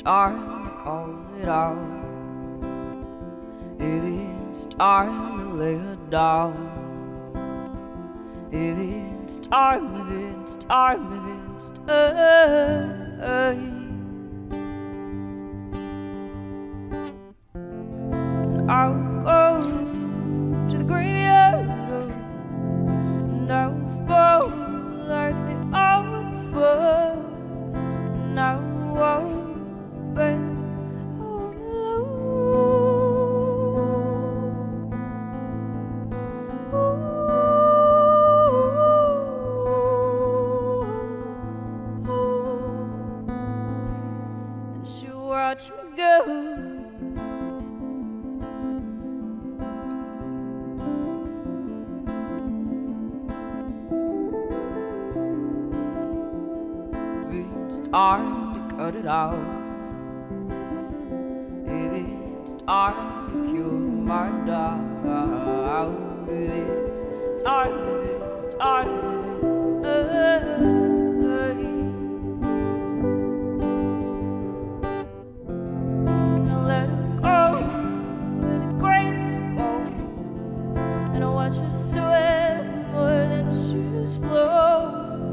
time to call it out, if it's time to lay it down, if it's time, if it's time, if it's time. I'll go to the graveyard and I'll fall like the alpha, and I won't be home alone. And she'll watch me go. Time to cut it out, if it's time to cure my doubt, if it's time, if it's time, if it's time. And I let her go where the grains go, and I watch her sweat more than shoes flow,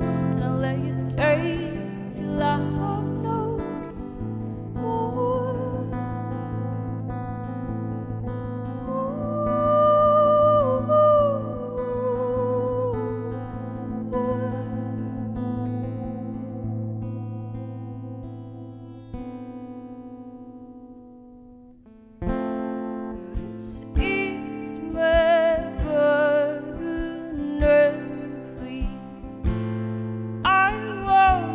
and I let you take till I have no more. This is my burden, please. I won't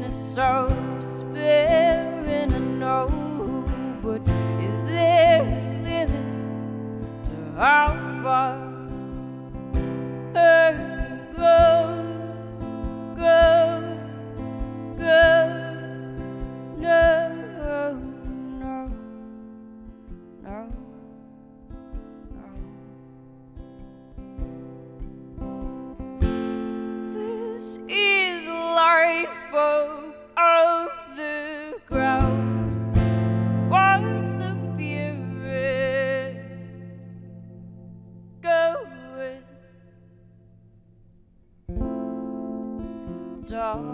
so sparing, I know, but is there a limit to how far I can go, go, go? No, no, no, no. This is life of the ground. What's the fear going down?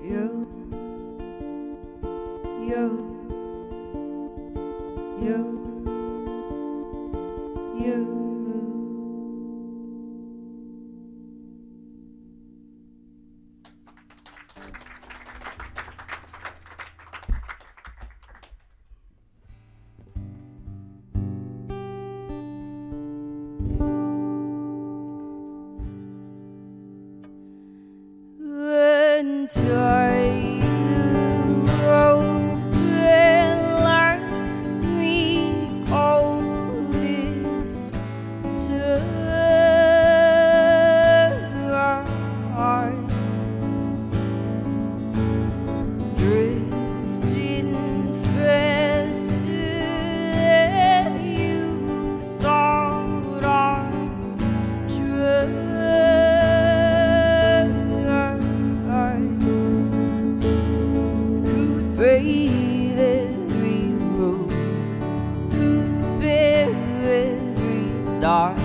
you, you, you, you. When time road will learn me all this turn, drifting faster than you thought I'd try. Breathe every road, could spare every dark,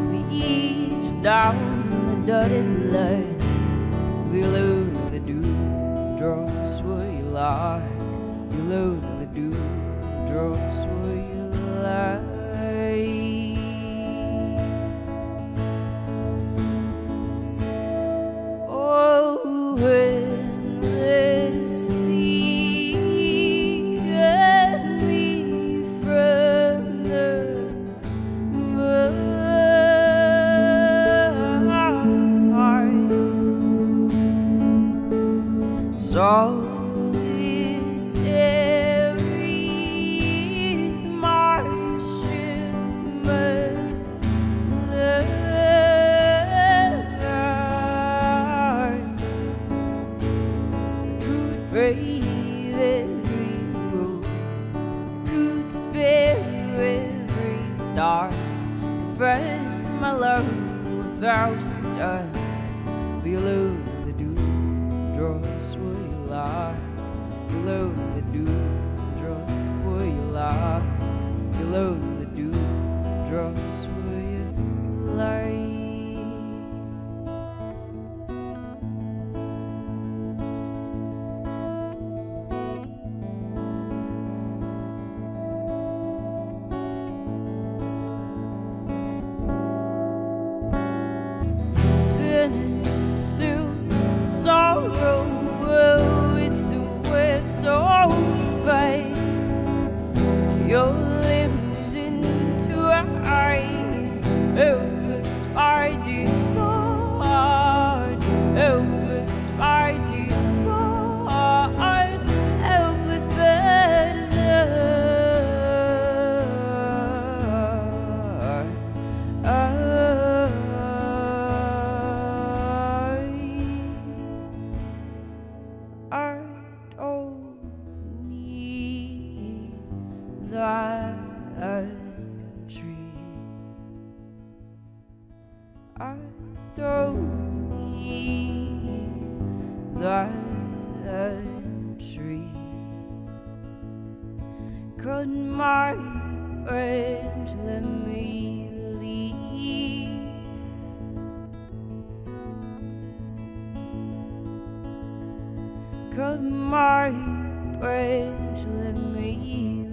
lead down the dotted line, below the dewdrops where you lie, below the dewdrops where you lie. Oh, when the sea cut me from the vine, solitary is my shipment. Brave every road, could spare every dark, confess my love 1,000 times, below the dewdrops where you lie, below the dewdrops where you lie, below the dewdrops where you lie. Sorrow, oh, it's a web so fine. Your limbs entwine, helpless by design, helpless by design, helpless by design. I don't need that tree. I don't need that tree. Cut my branch, let me leave. Cut my branch, let me